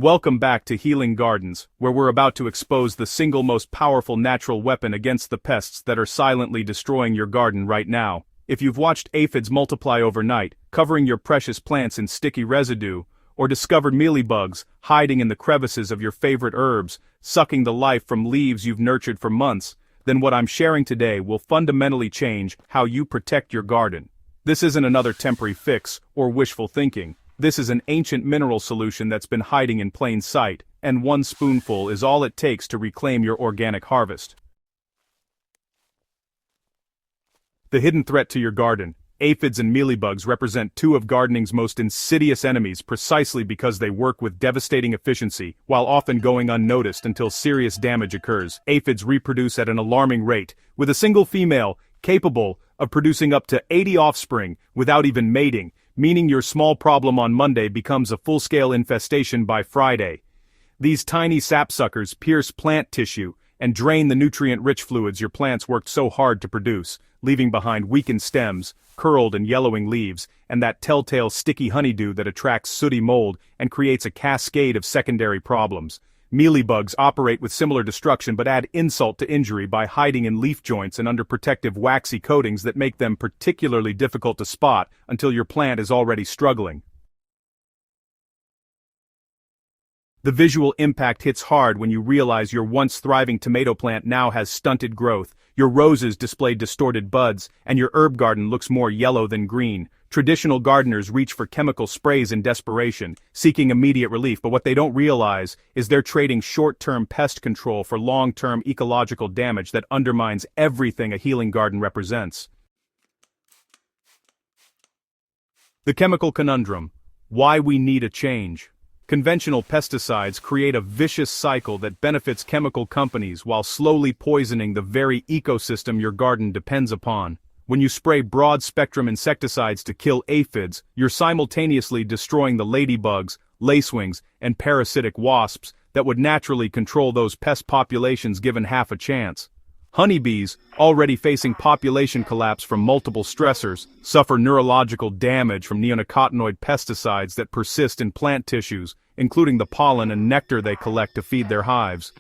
Welcome back to Healing Gardens, where we're about to expose the single most powerful natural weapon against the pests that are silently destroying your garden right now. If you've watched aphids multiply overnight, covering your precious plants in sticky residue, or discovered mealybugs hiding in the crevices of your favorite herbs, sucking the life from leaves you've nurtured for months, then what I'm sharing today will fundamentally change how you protect your garden. This isn't another temporary fix or wishful thinking. This is an ancient mineral solution that's been hiding in plain sight, and one spoonful is all it takes to reclaim your organic harvest. The hidden threat to your garden. Aphids and mealybugs represent two of gardening's most insidious enemies precisely because they work with devastating efficiency, while often going unnoticed until serious damage occurs. Aphids reproduce at an alarming rate, with a single female capable of producing up to 80 offspring without even mating, meaning your small problem on Monday becomes a full-scale infestation by Friday. These tiny sapsuckers pierce plant tissue and drain the nutrient-rich fluids your plants worked so hard to produce, leaving behind weakened stems, curled and yellowing leaves, and that telltale sticky honeydew that attracts sooty mold and creates a cascade of secondary problems. Mealybugs operate with similar destruction but add insult to injury by hiding in leaf joints and under protective waxy coatings that make them particularly difficult to spot until your plant is already struggling. The visual impact hits hard when you realize your once thriving tomato plant now has stunted growth, your roses display distorted buds, and your herb garden looks more yellow than green. Traditional gardeners reach for chemical sprays in desperation, seeking immediate relief, but what they don't realize is they're trading short-term pest control for long-term ecological damage that undermines everything a healing garden represents. The chemical conundrum. Why we need a change. Conventional pesticides create a vicious cycle that benefits chemical companies while slowly poisoning the very ecosystem your garden depends upon. When you spray broad-spectrum insecticides to kill aphids, you're simultaneously destroying the ladybugs, lacewings, and parasitic wasps that would naturally control those pest populations given half a chance. Honeybees, already facing population collapse from multiple stressors, suffer neurological damage from neonicotinoid pesticides that persist in plant tissues, including the pollen and nectar they collect to feed their hives.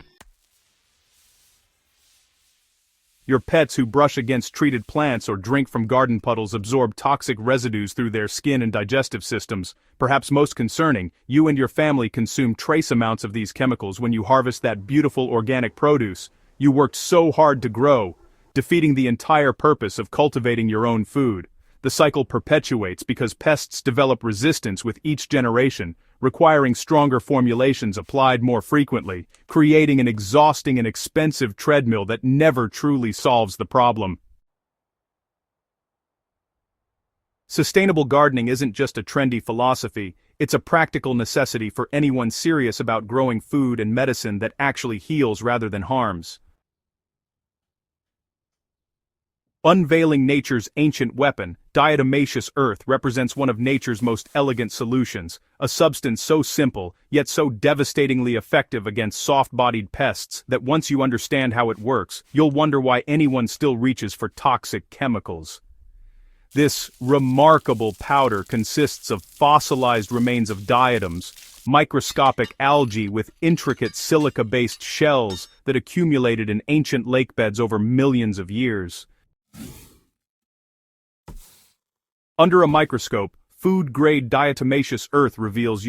Your pets who brush against treated plants or drink from garden puddles absorb toxic residues through their skin and digestive systems. Perhaps most concerning, you and your family consume trace amounts of these chemicals when you harvest that beautiful organic produce you worked so hard to grow, defeating the entire purpose of cultivating your own food. The cycle perpetuates because pests develop resistance with each generation, requiring stronger formulations applied more frequently, creating an exhausting and expensive treadmill that never truly solves the problem. Sustainable gardening isn't just a trendy philosophy, it's a practical necessity for anyone serious about growing food and medicine that actually heals rather than harms. Unveiling nature's ancient weapon, diatomaceous earth represents one of nature's most elegant solutions, a substance so simple, yet so devastatingly effective against soft-bodied pests that once you understand how it works, you'll wonder why anyone still reaches for toxic chemicals. This remarkable powder consists of fossilized remains of diatoms, microscopic algae with intricate silica-based shells that accumulated in ancient lake beds over millions of years. Under a microscope, food-grade diatomaceous earth reveals,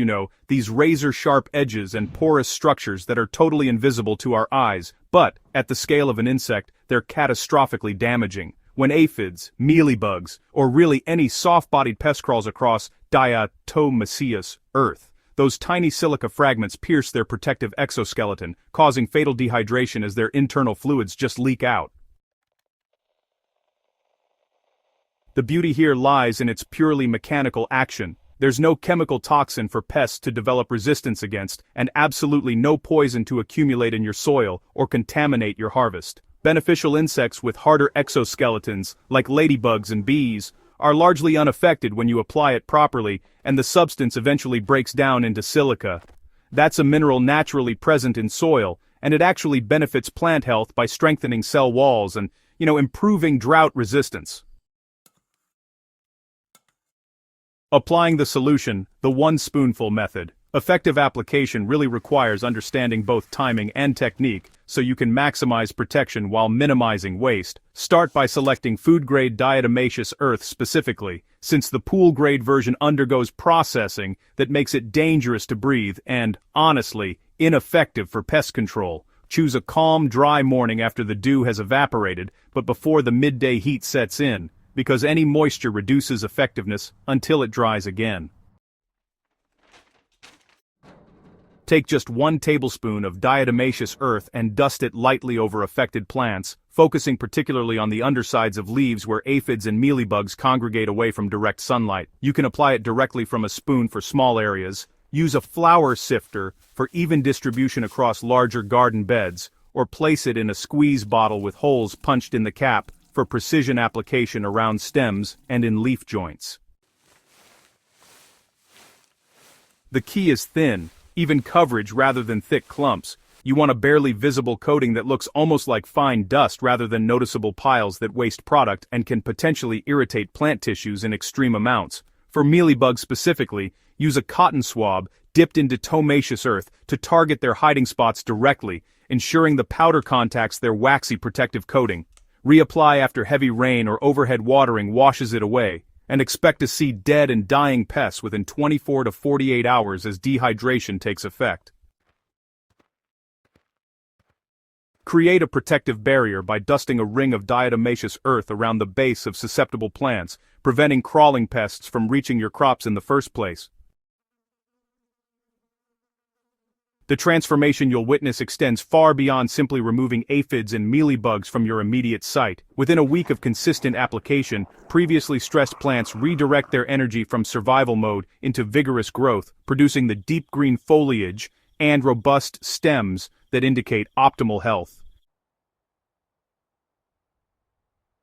these razor-sharp edges and porous structures that are totally invisible to our eyes, but, at the scale of an insect, they're catastrophically damaging. When aphids, mealybugs, or really any soft-bodied pest crawls across diatomaceous earth, those tiny silica fragments pierce their protective exoskeleton, causing fatal dehydration as their internal fluids just leak out. The beauty here lies in its purely mechanical action. There's no chemical toxin for pests to develop resistance against, and absolutely no poison to accumulate in your soil or contaminate your harvest. Beneficial insects with harder exoskeletons, like ladybugs and bees, are largely unaffected when you apply it properly, and the substance eventually breaks down into silica. That's a mineral naturally present in soil, and it actually benefits plant health by strengthening cell walls and, improving drought resistance. Applying the solution, the one-spoonful method. Effective application really requires understanding both timing and technique, so you can maximize protection while minimizing waste. Start by selecting food-grade diatomaceous earth specifically, since the pool-grade version undergoes processing that makes it dangerous to breathe and, honestly, ineffective for pest control. Choose a calm, dry morning after the dew has evaporated, but before the midday heat sets in, because any moisture reduces effectiveness until it dries again. Take just 1 tablespoon of diatomaceous earth and dust it lightly over affected plants, focusing particularly on the undersides of leaves where aphids and mealybugs congregate away from direct sunlight. You can apply it directly from a spoon for small areas, use a flour sifter for even distribution across larger garden beds, or place it in a squeeze bottle with holes punched in the cap for precision application around stems and in leaf joints. The key is thin, even coverage rather than thick clumps. You want a barely visible coating that looks almost like fine dust rather than noticeable piles that waste product and can potentially irritate plant tissues in extreme amounts. For mealybugs specifically, use a cotton swab dipped in diatomaceous earth to target their hiding spots directly, ensuring the powder contacts their waxy protective coating. Reapply after heavy rain or overhead watering washes it away, and expect to see dead and dying pests within 24 to 48 hours as dehydration takes effect. Create a protective barrier by dusting a ring of diatomaceous earth around the base of susceptible plants, preventing crawling pests from reaching your crops in the first place. The transformation you'll witness extends far beyond simply removing aphids and mealybugs from your immediate site. Within a week of consistent application, previously stressed plants redirect their energy from survival mode into vigorous growth, producing the deep green foliage and robust stems that indicate optimal health.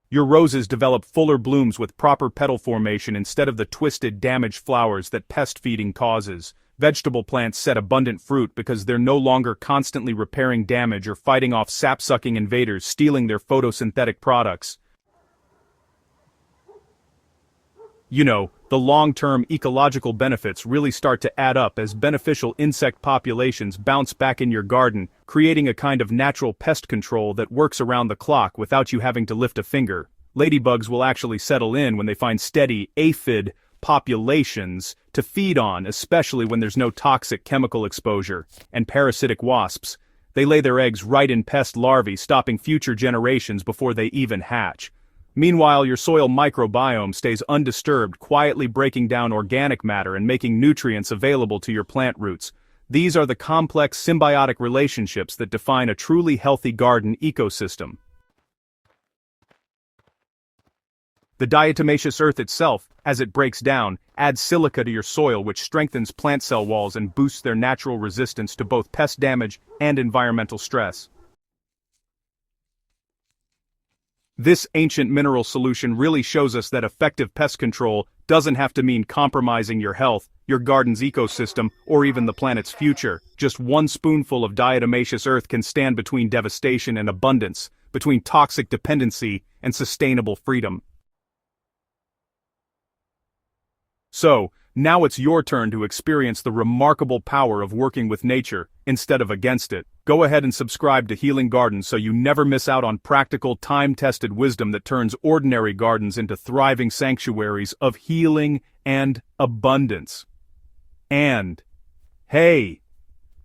Your roses develop fuller blooms with proper petal formation instead of the twisted, damaged flowers that pest feeding causes. Vegetable plants set abundant fruit because they're no longer constantly repairing damage or fighting off sap-sucking invaders stealing their photosynthetic products. You know, the long-term ecological benefits really start to add up as beneficial insect populations bounce back in your garden, creating a kind of natural pest control that works around the clock without you having to lift a finger. Ladybugs will actually settle in when they find steady aphid populations to feed on, especially when there's no toxic chemical exposure, and parasitic wasps. They lay their eggs right in pest larvae, stopping future generations before they even hatch. Meanwhile, your soil microbiome stays undisturbed, quietly breaking down organic matter and making nutrients available to your plant roots. These are the complex symbiotic relationships that define a truly healthy garden ecosystem. The diatomaceous earth itself, as it breaks down, adds silica to your soil, which strengthens plant cell walls and boosts their natural resistance to both pest damage and environmental stress. This ancient mineral solution really shows us that effective pest control doesn't have to mean compromising your health, your garden's ecosystem, or even the planet's future. Just 1 spoonful of diatomaceous earth can stand between devastation and abundance, between toxic dependency and sustainable freedom. So, now it's your turn to experience the remarkable power of working with nature, instead of against it. Go ahead and subscribe to Healing Gardens so you never miss out on practical, time-tested wisdom that turns ordinary gardens into thriving sanctuaries of healing and abundance. And, hey,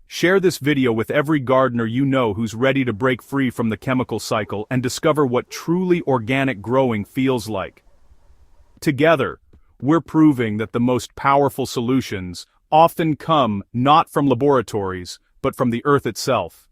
share this video with every gardener you know who's ready to break free from the chemical cycle and discover what truly organic growing feels like. Together, we're proving that the most powerful solutions often come not from laboratories, but from the earth itself.